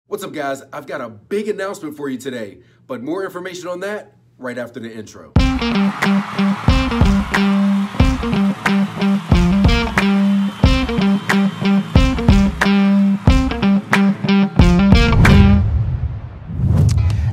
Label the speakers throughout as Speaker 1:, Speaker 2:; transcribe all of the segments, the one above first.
Speaker 1: What's up, guys? I've got a big announcement for you today, but more information on that right after the intro.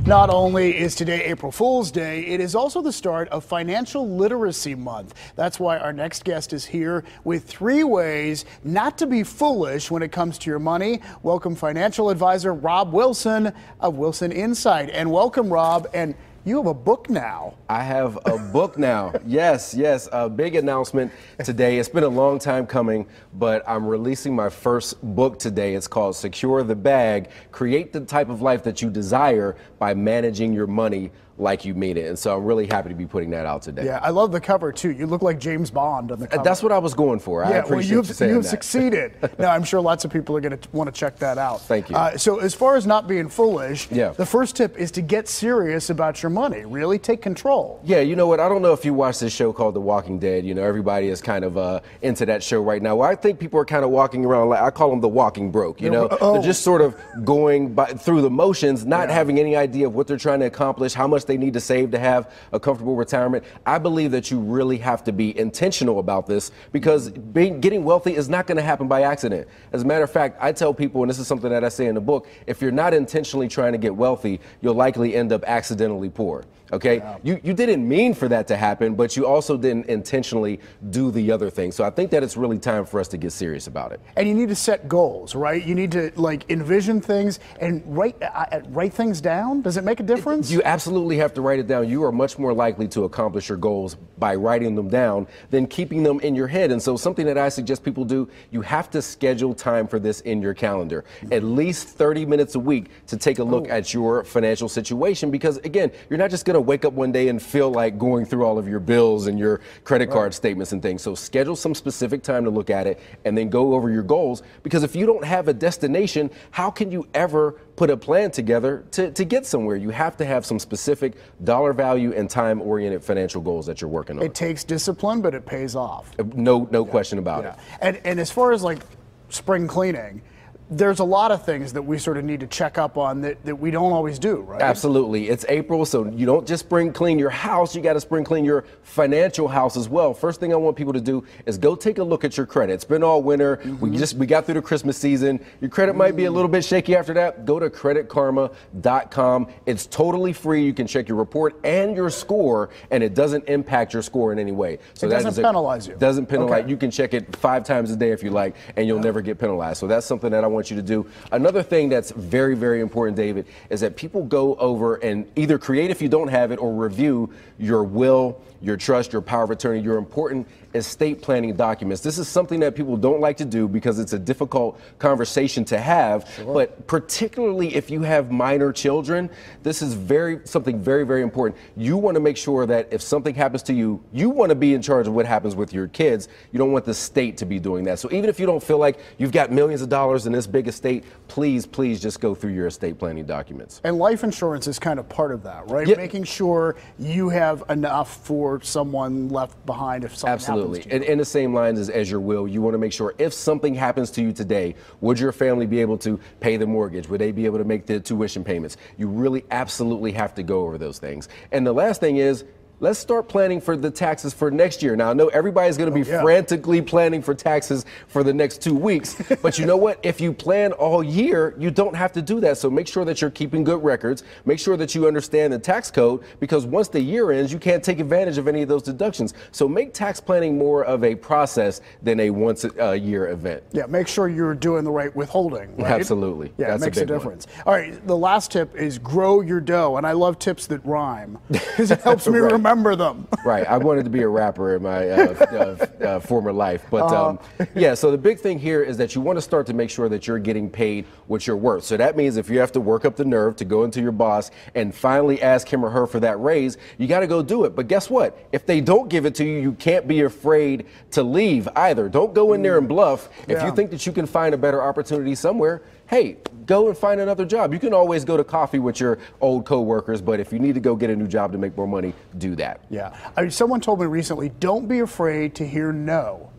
Speaker 2: Not only is today April Fool's Day, it is also the start of Financial Literacy Month. That's why our next guest is here with 3 ways not to be foolish when it comes to your money. Welcome financial advisor Rob Wilson of Wilson Insight. And welcome, Rob. And you have a book now.
Speaker 1: I have a book now. Yes, a big announcement today. It's been a long time coming, but I'm releasing my first book today. It's called Secure the Bag, Create the Type of Life That You Desire by Managing Your Money Like You Mean It. And so I'm really happy to be putting that out today.
Speaker 2: Yeah, I love the cover too. You look like James Bond on the cover.
Speaker 1: That's what I was going for. I appreciate you saying that.
Speaker 2: You've succeeded. Now, I'm sure lots of people are going to want to check that out.
Speaker 1: Thank you.
Speaker 2: So as far as not being foolish,
Speaker 1: Yeah.
Speaker 2: the first tip is to get serious about your money. Really take control.
Speaker 1: Yeah, you know what? I don't know if you watch this show called The Walking Dead. You know, everybody is kind of into that show right now. Well, I think people are kind of walking around, like I call them the walking broke, you know? They're just sort of going through the motions, not having any idea of what they're trying to accomplish, how much they need to save to have a comfortable retirement. I believe that you really have to be intentional about this because getting wealthy is not going to happen by accident. As a matter of fact, I tell people, and this is something that I say in the book, if you're not intentionally trying to get wealthy, you'll likely end up accidentally poor. Okay, yeah. You didn't mean for that to happen, but you also didn't intentionally do the other thing. So I think that it's really time for us to get serious about it.
Speaker 2: And you need to set goals, right? You need to envision things and write things down. Does it make a difference?
Speaker 1: You absolutely have to write it down. You are much more likely to accomplish your goals by writing them down than keeping them in your head. And so something that I suggest people do, you have to schedule time for this in your calendar, at least 30 minutes a week to take a look at your financial situation. Because again, you're not just going to wake up one day and feel like going through all of your bills and your credit card statements and things. So schedule some specific time to look at it and then go over your goals. Because if you don't have a destination, how can you ever put a plan together to get somewhere? You have to have some specific dollar value and time oriented financial goals that you're working on.
Speaker 2: It takes discipline, but it pays off.
Speaker 1: No question about it.
Speaker 2: And as far as spring cleaning, there's a lot of things that we sort of need to check up on that we don't always do, right?
Speaker 1: Absolutely. It's April, so you don't just spring clean your house, you got to spring clean your financial house as well. First thing I want people to do is go take a look at your credit. It's been all winter. We got through the Christmas season. Your credit might be a little bit shaky after that. Go to creditkarma.com. It's totally free. You can check your report and your score, and it doesn't impact your score in any way. So
Speaker 2: it doesn't penalize you.
Speaker 1: Doesn't penalize. Okay. You can check it 5 times a day if you like, and you'll never get penalized. So that's something that I want you to do. Another thing that's very, very important, David, is that people go over and either create, if you don't have it, or review your will, your trust, your power of attorney, your important estate planning documents. This is something that people don't like to do because it's a difficult conversation to have, but particularly if you have minor children, this is something very, very important. You want to make sure that if something happens to you, you want to be in charge of what happens with your kids. You don't want the state to be doing that. So even if you don't feel like you've got millions of dollars in this big estate, please just go through your estate planning documents.
Speaker 2: And life insurance is kind of part of that, right?
Speaker 1: Yep.
Speaker 2: Making sure you have enough for someone left behind if something happens to you.
Speaker 1: And in the same lines as your will, you want to make sure if something happens to you today, would your family be able to pay the mortgage? Would they be able to make the tuition payments? You really absolutely have to go over those things. And the last thing is, let's start planning for the taxes for next year. Now, I know everybody's going to be frantically planning for taxes for the next 2 weeks, but you know what? If you plan all year, you don't have to do that. So make sure that you're keeping good records. Make sure that you understand the tax code, because once the year ends, you can't take advantage of any of those deductions. So make tax planning more of a process than a once-a-year event.
Speaker 2: Yeah, make sure you're doing the right withholding, right?
Speaker 1: Absolutely.
Speaker 2: Yeah,
Speaker 1: that's
Speaker 2: it makes
Speaker 1: a
Speaker 2: a difference. All right, the last tip is grow your dough, and I love tips that rhyme because it helps me remember them.
Speaker 1: Right. I wanted to be a rapper in my former life. But so the big thing here is that you want to start to make sure that you're getting paid what you're worth. So that means if you have to work up the nerve to go into your boss and finally ask him or her for that raise, you got to go do it. But guess what? If they don't give it to you, you can't be afraid to leave either. Don't go in there and bluff. If you think that you can find a better opportunity somewhere, hey, go and find another job. You can always go to coffee with your old coworkers, but if you need to go get a new job to make more money, do that.
Speaker 2: Yeah. Someone told me recently, don't be afraid to hear no.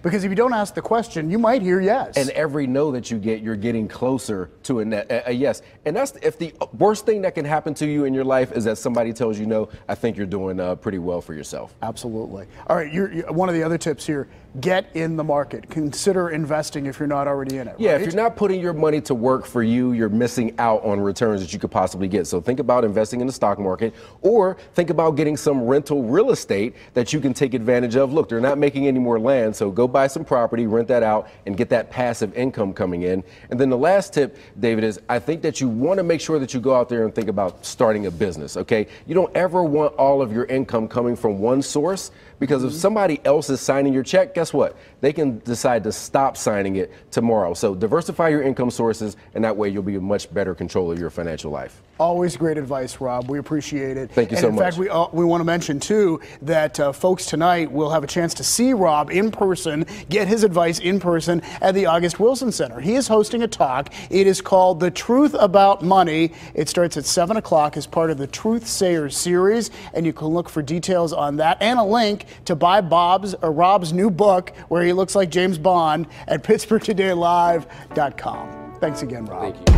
Speaker 2: Because if you don't ask the question, you might hear yes.
Speaker 1: And every no that you get, you're getting closer to a yes. And that's if the worst thing that can happen to you in your life is that somebody tells you no, I think you're doing pretty well for yourself.
Speaker 2: Absolutely. All right, one of the other tips here, get in the market. Consider investing if you're not already in it.
Speaker 1: Yeah,
Speaker 2: right?
Speaker 1: if you're not putting your money to work for you, you're missing out on returns that you could possibly get. So think about investing in the stock market, or think about getting some rental real estate that you can take advantage of. Look, they're not making any more land, so go buy some property, rent that out, and get that passive income coming in. And then the last tip, David, is I think that you want to make sure that you go out there and think about starting a business, okay? You don't ever want all of your income coming from one source, because if somebody else is signing your check, guess what? They can decide to stop signing it tomorrow. So diversify your income sources, and that way you'll be in much better control of your financial life.
Speaker 2: Always great advice, Rob. We appreciate it.
Speaker 1: Thank you so much.
Speaker 2: In fact, we want to mention, too, that folks tonight will have a chance to see Rob in person, get his advice in person at the August Wilson Center. He is hosting a talk. It is called The Truth About Money. It starts at 7 o'clock as part of the Truth Sayers series, and you can look for details on that and a link to buy Rob's new book, where he looks like James Bond, at PittsburghTodayLive.com. Thanks again, Rob.
Speaker 1: Thank you.